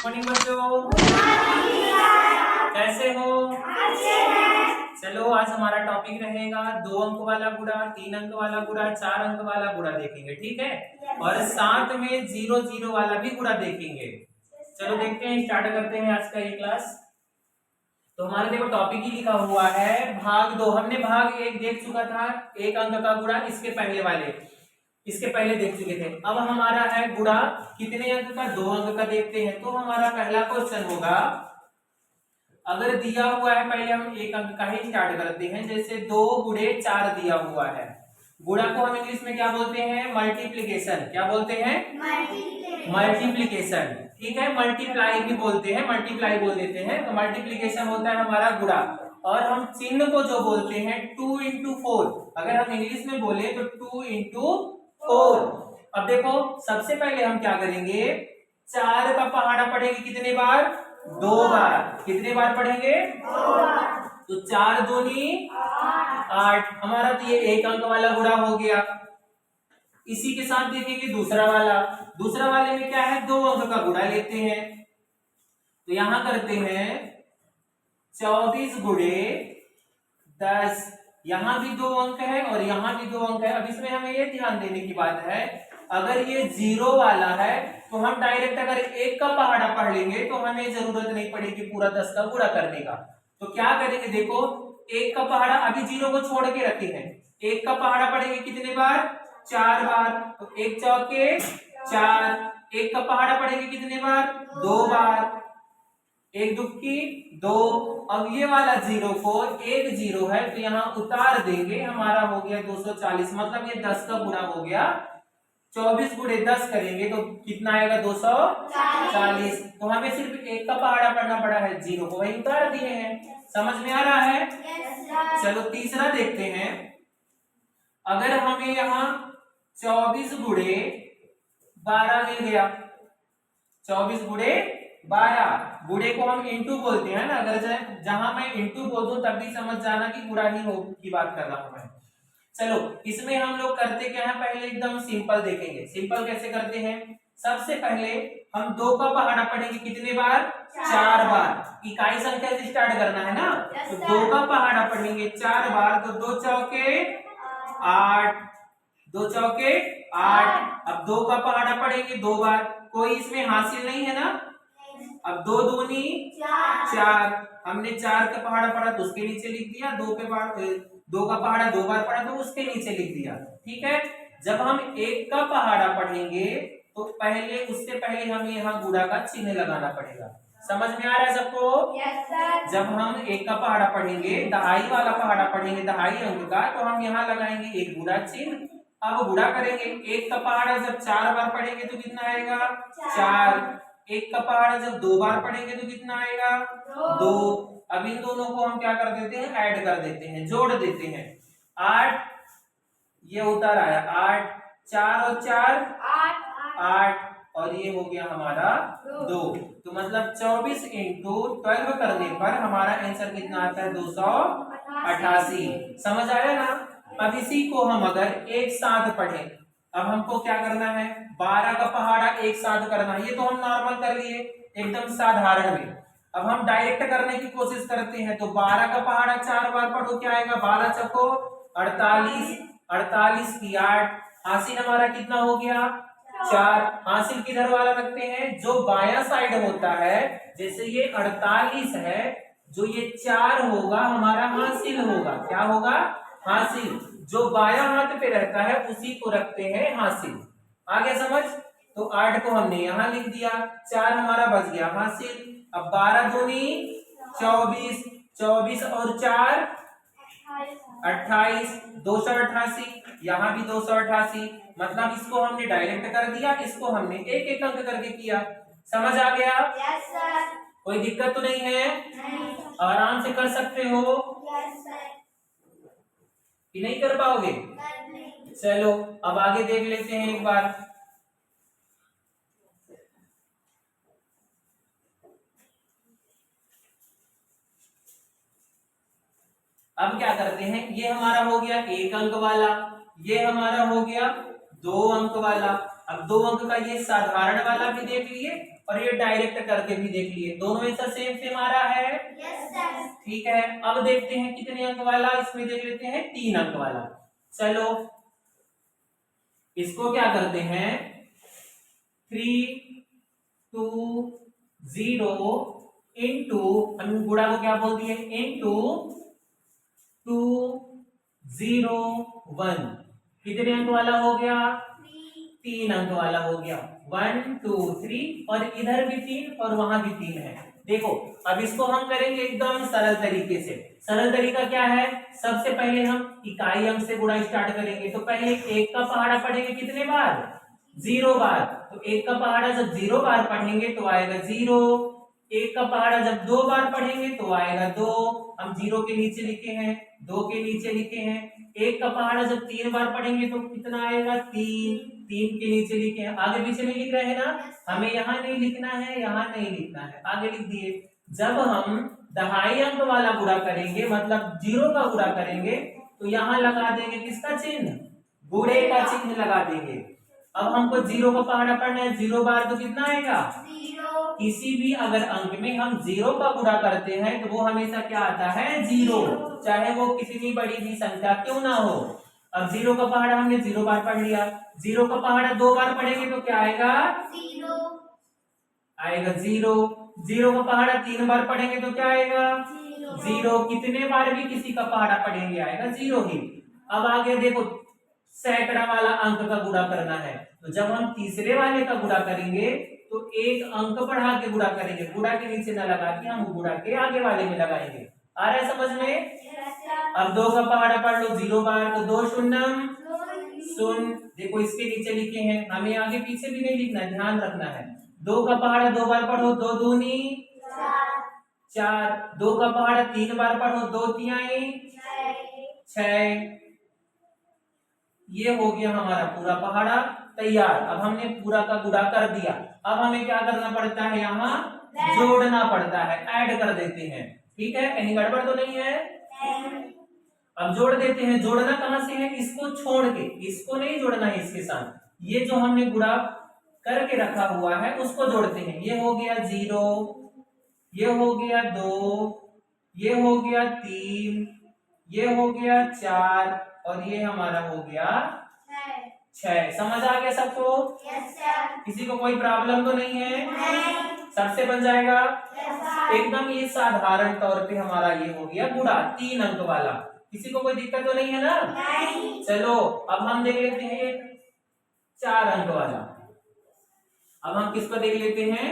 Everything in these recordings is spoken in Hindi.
मॉर्निंग बच्चों, कैसे हो? चलो आज हमारा टॉपिक रहेगा 2 अंक वाला गुणा, 3 अंक वाला गुणा, 4 अंक वाला गुणा देखेंगे, ठीक है। और साथ में 0 वाला भी गुणा देखेंगे। चलो देखते हैं, स्टार्ट करते हैं आज का ये क्लास। तो हमारे देखो टॉपिक ही लिखा हुआ है भाग 2। हमने भाग 1 देख चुका था, 1 अंक का गुणा, इसके पहले देख चुके थे। अब हमारा है गुणा कितने अंक का, 2 अंक का देखते हैं। तो हमारा पहला क्वेश्चन होगा, अगर दिया हुआ है, पहले हम 1 अंक का ही स्टार्ट करते हैं। जैसे 2 गुणे 4 दिया हुआ है। गुणा को हम इंग्लिश में क्या बोलते हैं? मल्टीप्लीकेशन। क्या बोलते हैं? मल्टीप्लीकेशन, ठीक है। मल्टीप्लाई भी बोलते हैं, मल्टीप्लाई बोल देते हैं। तो मल्टीप्लीकेशन होता है हमारा गुणा। और हम चिन्ह को जो बोलते हैं 2 into 4, अगर हम इंग्लिश में बोले तो 2 into 4। अब देखो सबसे पहले हम क्या करेंगे, 4 का पहाड़ा पढ़ेंगे कितने बार? 2 बार। कितने बार पढ़ेंगे? 2 बार। तो 4 दूनी 8। हमारा तो ये 1 अंक वाला गुणा हो गया। इसी के साथ देखेंगे दूसरा वाला। दूसरा वाले में क्या है, 2 अंक का गुणा लेते हैं। तो यहां करते हैं 24 गुणे 10। यहां भी 2 अंक है और यहां भी 2 अंक है। अब इसमें हमें ये ध्यान देने की बात है, अगर ये 0 वाला है तो हम डायरेक्ट अगर 1 का पहाड़ा पढ़ लेंगे तो हमें जरूरत नहीं पड़ेगी पूरा 10 का गुणा करने का। तो क्या करेंगे, देखो 1 का पहाड़ा, अभी 0 को छोड़ के रखे हैं, 1 का पहाड़ा पढ़ेंगे कितने बार? 4 बार। तो 1 चौके 4। 1 का पहाड़ा पढ़ेंगे कितने बार? 2 बार। 1 दुक्की 2। अब ये वाला 0 को, 1 0 है तो यहाँ उतार देंगे, हमारा हो गया 240। मतलब ये 10 का गुणा हो गया। 24 गुणे 10 करेंगे तो कितना आएगा? 240। तो हमें सिर्फ 1 का पहाड़ा पढ़ना पड़ा है, 0 को वही उतार दिए हैं। समझ में आ रहा है? चलो तीसरा देखते हैं। अगर हमें यहाँ 24 गुणे 12 मिल गया, 24 गुणे 12। गुणे को हम इंटू बोलते हैं ना, अगर जहां मैं इंटू बोल दूं तब भी समझ जाना कि गुणा ही हो की बात कर रहा हूं मैं। चलो इसमें हम लोग करते क्या है, पहले एकदम सिंपल देखेंगे। सिंपल कैसे करते हैं, सबसे पहले हम 2 का पहाड़ा पढ़ेंगे कितने बार? 4 बार। इकाई संख्या से स्टार्ट करना है ना। तो 2 का पहाड़ा पढ़ेंगे 4 बार। तो 2 चौके 8। 2 चौके 8। अब 2 का पहाड़ा पढ़ेंगे 2 बार। कोई इसमें हासिल नहीं है ना। अब 2 दूनी 4। हमने 4 का पहाड़ा पढ़ा तो उसके नीचे लिख दिया, 2 का पहाड़ा 2 बार पढ़ा तो उसके नीचे लिख दिया, ठीक है। जब हम 1 का पहाड़ा पढ़ेंगे तो उससे पहले हमें यहाँ गुणा का चिन्ह लगाना पड़ेगा। समझ में आ रहा है सबको? जब हम 1 का पहाड़ा पढ़ेंगे, दहाई वाला पहाड़ा पढ़ेंगे, दहाई अंक का, तो हम यहाँ लगाएंगे एक गुणा चिन्ह। अब गुणा करेंगे, 1 का पहाड़ा जब 4 बार पढ़ेंगे तो कितना आएगा? 4। 1 का पहाड़ा जब 2 बार पढ़ेंगे तो कितना आएगा? 2। अब इन दोनों को हम क्या कर देते हैं, ऐड कर देते हैं, जोड़ देते हैं। 8 ये उतर आया, 8। 4 और 4 8। और ये हो गया हमारा 2। तो मतलब 24 इंटू 12 करने पर हमारा आंसर कितना आता है? 288। समझ आया ना। अब इसी को हम अगर एक साथ पढ़ें, अब हमको क्या करना है, 12 का पहाड़ा एक साथ करना है। ये तो हम नॉर्मल कर लिए एकदम साधारण में। अब हम डायरेक्ट करने की कोशिश करते हैं। तो 12 का पहाड़ा 4 बार पढ़ो, क्या आएगा? 12 चौको 48। 48 की 8। हासिल हमारा कितना हो गया? 4। हासिल किधर वाला रखते हैं? जो बायां साइड होता है, जैसे ये 48 है, जो ये 4 होगा हमारा हासिल होगा। क्या होगा? हासिल। जो बायां हाथ पे रहता है उसी को रखते हैं हासिल। आ गया समझ? तो 8 को हमने यहां लिख दिया, 4 हमारा बच गया हासिल। अब 12 दूनी 24। 24 और 4 28। 288। यहाँ भी 288। मतलब इसको हमने डायरेक्ट कर दिया, इसको हमने एक एक अंक करके किया। समझ आ गया? Yes sir. कोई दिक्कत तो नहीं है? नहीं। आराम से कर सकते हो? Yes sir. कि नहीं कर पाओगे? नहीं। चलो अब आगे देख लेते हैं एक बार। अब क्या करते हैं, ये हमारा हो गया 1 अंक वाला, ये हमारा हो गया 2 अंक वाला। अब 2 अंक का ये साधारण वाला भी देख लिए और ये डायरेक्ट करके भी देख लिए, दोनों आंसर सेम सेम आ रहा है। ठीक है, अब देखते हैं कितने अंक वाला, इसमें देख लेते हैं 3 अंक वाला। चलो इसको क्या करते हैं, 3 2 0 इंटू, हम गुणा को क्या बोल दिए, इंटू 2 0 1, कितने अंक वाला हो गया, 3 अंक वाला हो गया। 1 2 3, और इधर भी 3 और वहां भी 3 है। देखो अब इसको हम करेंगे एकदम सरल तरीके से। सरल तरीका क्या है, सबसे पहले हम इकाई अंक से गुणा स्टार्ट करेंगे। तो पहले 1 का पहाड़ा पढ़ेंगे कितने बार, 0 बार। तो 1 का पहाड़ा जब 0 बार पढ़ेंगे तो आएगा 0। 1 का पहाड़ा जब 2 बार पढ़ेंगे तो आएगा 2। हम 0 के नीचे लिखे हैं, 2 के नीचे लिखे हैं। 1 का पहाड़ा जब 3 बार पढ़ेंगे तो कितना आएगा, 3। 3 के नीचे लिखे हैं, आगे पीछे नहीं लिख रहे हैं ना, हमें यहाँ नहीं लिखना है, यहाँ नहीं लिखना है, आगे लिख दिए। जब हम दहाई अंक वाला गुणा करेंगे, मतलब 0 का गुणा करेंगे, तो यहाँ लगा देंगे किसका चिन्ह, गुणे का चिन्ह लगा देंगे। अब हमको 0 का पहाड़ा पढ़ना है, 0 बार तो कितना आएगा, 0। किसी भी अगर अंक में हम 0 का गुणा करते हैं तो वो हमेशा क्या आता है, 0, चाहे वो कितनी बड़ी भी संख्या क्यों ना हो। अब 0 का पहाड़ा हमने 0 बार पढ़ लिया, 0 का पहाड़ा 2 बार पढ़ेंगे तो क्या आएगा, 0 आएगा 0। 0 का पहाड़ा 3 बार पढ़ेंगे तो क्या आएगा, 0। कितने बार भी किसी का पहाड़ा पढ़ेंगे आएगा 0 ही। अब आगे देखो सैकड़ा वाला अंक का गुणा करना है, तो जब हम तीसरे वाले का गुणा करेंगे तो 1 अंक बढ़ा के गुणा करेंगे, गुणा के नीचे न लगा के हम गुणा के आगे वाले में लगाएंगे। आ रहा है समझ में। अब 2 का पहाड़ा पढ़ लो 0 बार, तो 2 शून्यम शून्य। देखो इसके नीचे लिखे हैं, हमें आगे पीछे भी नहीं लिखना, ध्यान रखना है। 2 का पहाड़ा 2 बार पढ़ो, 2 दूनी 4। 2 का पहाड़ा 3 बार पढ़ो, 2 तिहाई 6। ये हो गया हमारा पूरा पहाड़ा तैयार। अब हमने पूरा का गुणा कर दिया, अब हमें क्या करना पड़ता है, यहाँ जोड़ना पड़ता है, ऐड कर देते हैं। ठीक है, कहीं गड़बड़ तो नहीं है। अब जोड़ देते हैं, जोड़ना कहां से है, इसको छोड़ के, इसको नहीं जोड़ना है इसके साथ, ये जो हमने गुणा करके रखा हुआ है उसको जोड़ते हैं। ये हो गया 0, ये हो गया 2, ये हो गया 3, ये हो गया 4, और ये हमारा हो गया 6। समझ आ गया सबको? किसी को कोई प्रॉब्लम तो नहीं है? सबसे बन जाएगा एकदम। ये साधारण तौर पे हमारा ये हो गया गुणा 3 अंक वाला। किसी को कोई दिक्कत तो नहीं है ना? नहीं। चलो अब हम देख लेते हैं 4 अंक वाला। अब हम किसको देख लेते हैं,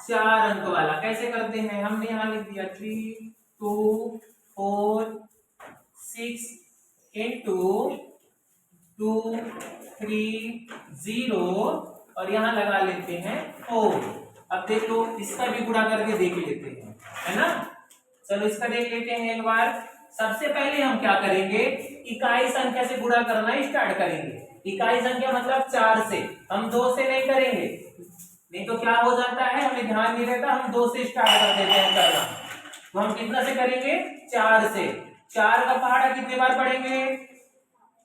4 अंक वाला। कैसे करते हैं, हमने यहाँ लिख दिया 3 2 4 6 इंटू 2 3 0, और यहाँ लगा लेते हैं 4। अब देखो इसका भी गुणा करके देख लेते हैं, है ना। चलो इसका देख लेते हैं एक बार। सबसे पहले हम क्या करेंगे, इकाई संख्या से गुणा करना स्टार्ट करेंगे। इकाई संख्या मतलब 4 से, हम 2 से नहीं करेंगे, नहीं तो क्या हो जाता है, हमें ध्यान नहीं रहता, हम 2 से स्टार्ट कर देते हैं करना। तो हम कितना से करेंगे, 4 से। 4 का पहाड़ा कितने बार पढ़ेंगे,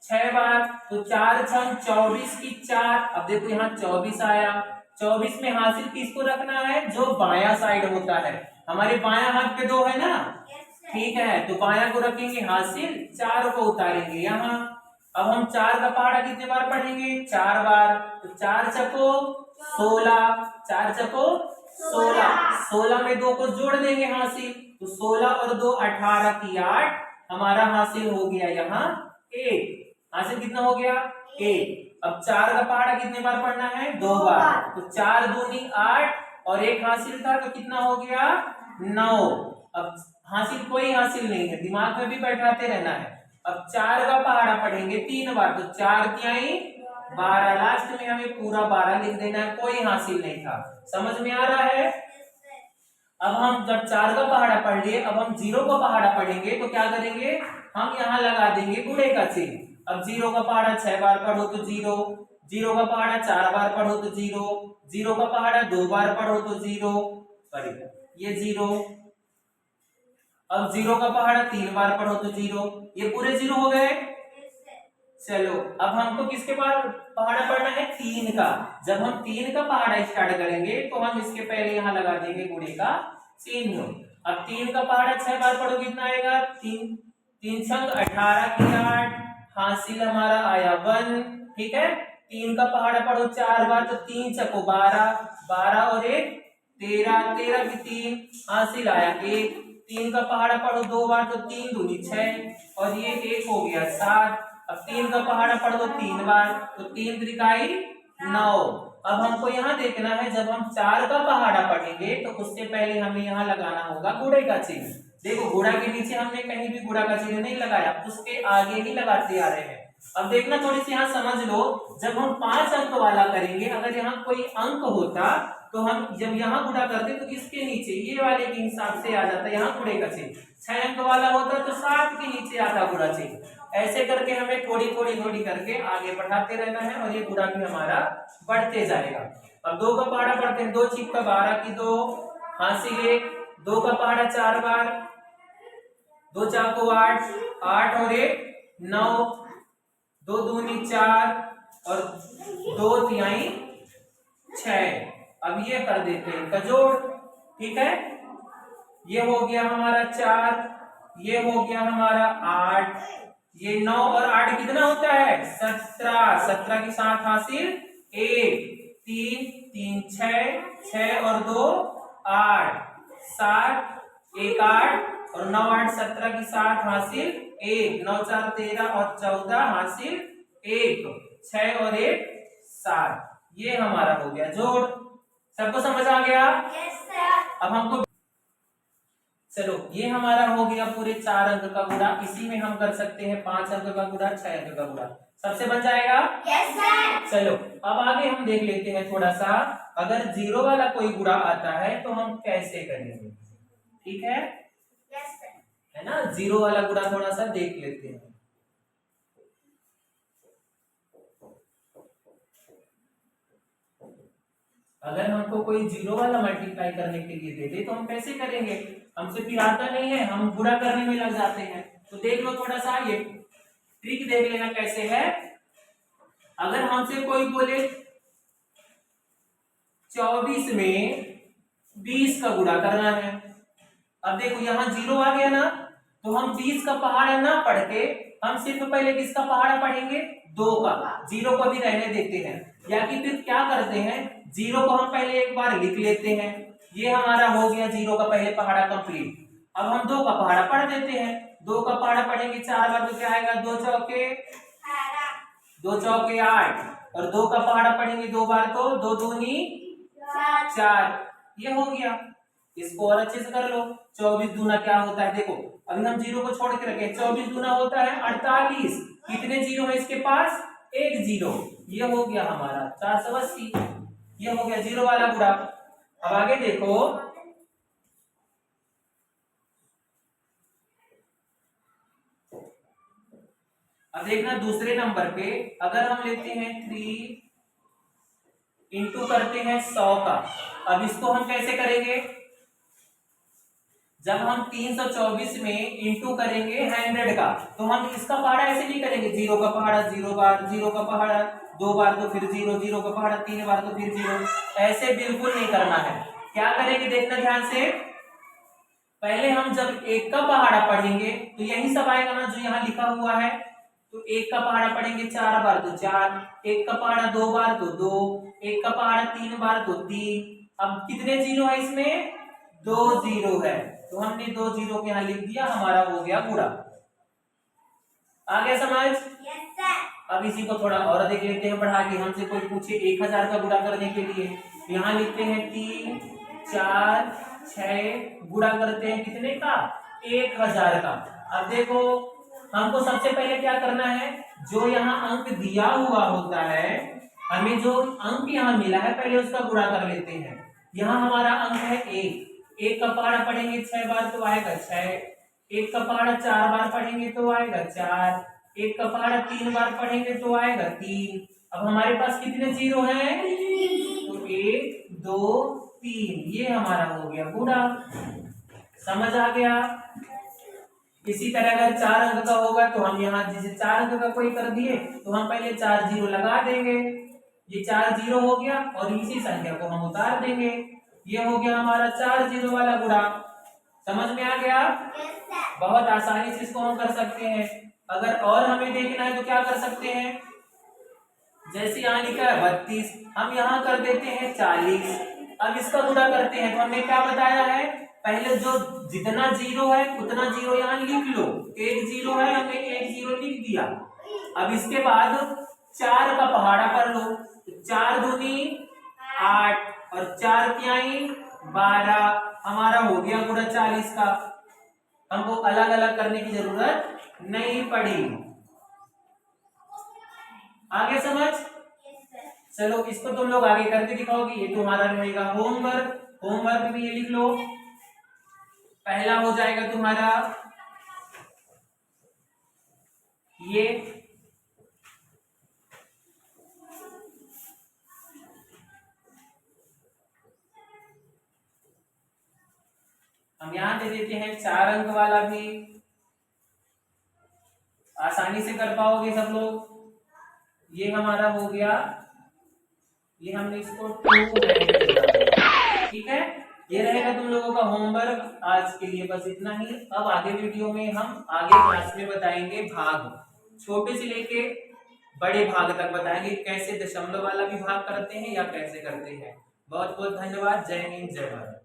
6 बार। तो 4 छंग 24 की 4। अब देखो यहाँ 24 आया, 24 में हासिल किसको रखना है, जो बायां साइड होता है। हमारे बायां हाथ पे 2 है ना, ठीक है, तो बायां को रखेंगे हासिल, 4 को उतारेंगे यहाँ। अब हम 4 का पहाड़ा कितने बार पढ़ेंगे, 4 बार। तो 4 चको 16, 4 चको 16, 16 में 2 को जोड़ देंगे हासिल, तो 16 और 2 18 की 8, हमारा हासिल हो गया यहाँ 1। हासिल कितना हो गया, 1। अब 4 का पहाड़ा कितने बार पढ़ना है, 2 बार। तो 4 दूनी 8, और 1 हासिल था तो कितना हो गया, 9। अब हासिल कोई हासिल नहीं है, दिमाग में भी बैठाते रहना है। अब 4 का पहाड़ा पढ़ेंगे 3 बार, तो 4 तिहाई 12, लास्ट में हमें पूरा 12 लिख देना है, कोई हासिल नहीं था। समझ में आ रहा है। अब हम जब 4 का पहाड़ा पढ़ लिए, अब हम 0 का पहाड़ा पढ़ेंगे तो क्या करेंगे, हम यहाँ लगा देंगे गुणे का चिन्ह। अब 0 का पहाड़ा 6 बार पढ़ो तो 0, 0 का पहाड़ा 4 बार पढ़ो तो 0, 0 का पहाड़ा 2 बार पढ़ो तो 0, सॉरी ये 0। अब 0 का पहाड़ा 3 बार पढ़ो तो 0, ये पूरे 0 हो गए। चलो अब हमको किसके बाद पहाड़ा पढ़ना है? 3 का। जब हम 3 का पहाड़ा स्टार्ट करेंगे तो हम इसके पहले यहाँ लगा देंगे गुणे का चिन्ह। अब 3 का पहाड़ा 6 बार पढ़ो कितना आएगा? 3 3 छंग 18 की 8, हासिल हमारा आया 1। ठीक है, 3 का पहाड़ा पढ़ो 4 बार तो 3 छको 12, 12 और 1 13, 13 की 3, हासिल आया 1। 3 का पहाड़ा पढ़ो 2 बार तो 3 दूनी 6 और ये 1 हो गया 7। अब 3 का पहाड़ा पढ़ दो 3 बार तो 3 त्रिकाई 9। अब हमको यहाँ देखना है जब हम 4 का पहाड़ा पढ़ेंगे तो उससे पहले हमें यहाँ लगाना होगा गुणे का चिन्ह। देखो गुणा के नीचे हमने कहीं भी गुणा का चिन्ह नहीं लगाया, उसके आगे ही लगाते आ रहे हैं। अब देखना थोड़ी सी यहाँ समझ लो, जब हम 5 अंक वाला करेंगे, अगर यहाँ कोई अंक होता तो हम जब यहाँ गुणा करते तो इसके नीचे ये वाले के हिसाब से आ जाता यहाँ गुणे का चिन्ह। 6 अंक वाला होता तो 7 के नीचे आता गुणा चिन्ह। ऐसे करके हमें थोड़ी थोड़ी थोड़ी करके आगे बढ़ाते रहना है और ये गुणा भी हमारा बढ़ते जाएगा। अब 2 का पहाड़ा पढ़ते हैं। 2 छिपका 12 की 2, हासिल 1। 2 का पहाड़ा 4 बार, 2 चाको 8, 8 और 1 9, 2 दूनी 4 और 2 तिहाई 6। अब ये कर देते हैं का जोड़। ठीक है, ये हो गया हमारा 4, ये हो गया हमारा 8, ये 9 और 8 कितना होता है? 17। 17 के साथ हासिल 1, 3 3 6, 6 और 2 8, 7 1 8 और 9 8 17 के साथ हासिल 1, 9 4 13 और 14 हासिल 1, 6 और 1 7। ये हमारा हो गया जोड़। सबको समझ आ गया? Yes sir. अब हमको चलो ये हमारा हो गया पूरे 4 अंक का गुणा। इसी में हम कर सकते हैं 5 अंक का गुणा, 6 अंक का गुणा, सबसे बन जाएगा। Yes sir. चलो अब आगे हम देख लेते हैं थोड़ा सा, अगर 0 वाला कोई गुणा आता है तो हम कैसे करेंगे। ठीक है, यस सर। है ना, 0 वाला गुणा थोड़ा सा देख लेते हैं। अगर हमको कोई 0 वाला मल्टीप्लाई करने के लिए दे दे तो हम कैसे करेंगे? हमसे फिर आता नहीं है, हम गुणा करने में लग जाते हैं। तो देख लो थोड़ा सा, ये ट्रिक देख लेना कैसे है। अगर हमसे कोई बोले 24 में 20 का गुणा करना है, अब देखो यहाँ 0 आ गया ना, तो हम 20 का पहाड़ा ना पढ़ के हम सिर्फ पहले किसका पहाड़ा पढ़ेंगे? 2 का। 0 को भी रहने देते हैं, या कि फिर क्या करते हैं, 0 को हम पहले एक बार लिख लेते हैं। ये हमारा हो गया 0 का पहले पहाड़ा कंप्लीट। अब हम 2 का पहाड़ा पढ़ देते हैं। 2 का पहाड़ा पढ़ेंगे 4 बार तो क्या आएगा? 2 चौके 8 और 2 का पहाड़ा पढ़ेंगे 2 बार तो 2 दूनी 4। ये हो गया। इसको और अच्छे से कर लो। 24 दूना क्या होता है? देखो अभी हम 0 को छोड़ के रखे, 24 दूना होता है 48। कितने 0 है इसके पास? 1 0। ये हो गया हमारा 480। ये हो गया 0 वाला गुणा। अब आगे देखो, अब देखना दूसरे नंबर पे अगर हम लेते हैं 3 इंटू करते हैं 100 का। अब इसको हम कैसे करेंगे? जब हम 324 में इंटू करेंगे 100 का, तो हम इसका पहाड़ा ऐसे नहीं करेंगे। 0 का पहाड़ा 0 बार, 0 का पहाड़ा 2 बार तो फिर 0, 0 का पहाड़ा 3 बार तो फिर 0। ऐसे बिल्कुल नहीं करना है। क्या करेंगे देखना ध्यान से। पहले हम जब 1 का पहाड़ा पढ़ेंगे तो यही सब आएगा ना जो यहाँ लिखा हुआ है। तो 1 का पहाड़ा पढ़ेंगे 4 बार तो 4, 1 का पहाड़ा 2 बार तो 2, 1 का पहाड़ा 3 बार तो 3। अब कितने 0 है इसमें? 2 0 है, तो हमने 2 0 को यहाँ लिख दिया, हमारा हो गया गुणा। आ गया समझ? Yes sir. अब इसी को थोड़ा और देख लेते हैं बढ़ा के। हमसे कोई पूछे 1000 का गुणा करने के लिए, यहाँ लिखते हैं 3 4 6, गुणा करते हैं कितने का? 1000 का। अब देखो हमको सबसे पहले क्या करना है, जो यहाँ अंक दिया हुआ होता है, हमें जो अंक यहाँ मिला है पहले उसका गुणा कर लेते हैं। यहाँ हमारा अंक है 1। 1 का पहाड़ा पढ़ेंगे 6 बार तो आएगा 6, 1 का पहाड़ा 4 बार पढ़ेंगे तो आएगा 4, 1 का पहाड़ा 3 बार पढ़ेंगे तो आएगा 3। अब हमारे पास कितने 0 हैं? तो 1 2 3, ये हमारा हो गया गुणा। समझ आ गया? इसी तरह अगर 4 अंक का होगा तो हम यहाँ जैसे 4 अंक का कोई कर दिए तो हम पहले 4 जीरो लगा देंगे, ये 4 जीरो हो गया और इसी संख्या को हम उतार देंगे। ये हो गया हमारा 4 जीरो वाला गुणा। समझ में आ गया? Yes, sir. बहुत आसानी से इसको हम कर सकते हैं। अगर और हमें देखना है तो क्या कर सकते हैं, जैसे यहाँ लिखा है 32, हम यहाँ कर देते हैं 40। अब इसका गुणा करते हैं तो हमने क्या बताया है, पहले जो जितना जीरो है उतना जीरो यहाँ लिख लो। एक जीरो है, हमने एक जीरो लिख दिया। अब इसके बाद 4 का पहाड़ा कर लो, 4 दूनी 8 और 4 तिहाई 12, हमारा हो गया गुणा 40 का। हमको अलग अलग करने की जरूरत नहीं पड़ी। आगे समझ? Yes, sir. चलो इसको तुम लोग आगे करके दिखाओगे, ये तुम्हारा रहेगा होमवर्क। होमवर्क में ये लिख लो, पहला हो जाएगा तुम्हारा ये हम यहां दे देते हैं 4 अंक वाला भी, आसानी से कर पाओगे सब लोग। ये हमारा हो गया, ये हमने इसको 2 ठीक है। ये रहेगा तुम लोगों का होमवर्क। आज के लिए बस इतना ही। अब आगे वीडियो में हम आगे क्लास में बताएंगे भाग, छोटे से लेके बड़े भाग तक बताएंगे, कैसे दशमलव वाला भी भाग करते हैं या कैसे करते हैं। बहुत बहुत धन्यवाद। जय हिंद, जय भारत।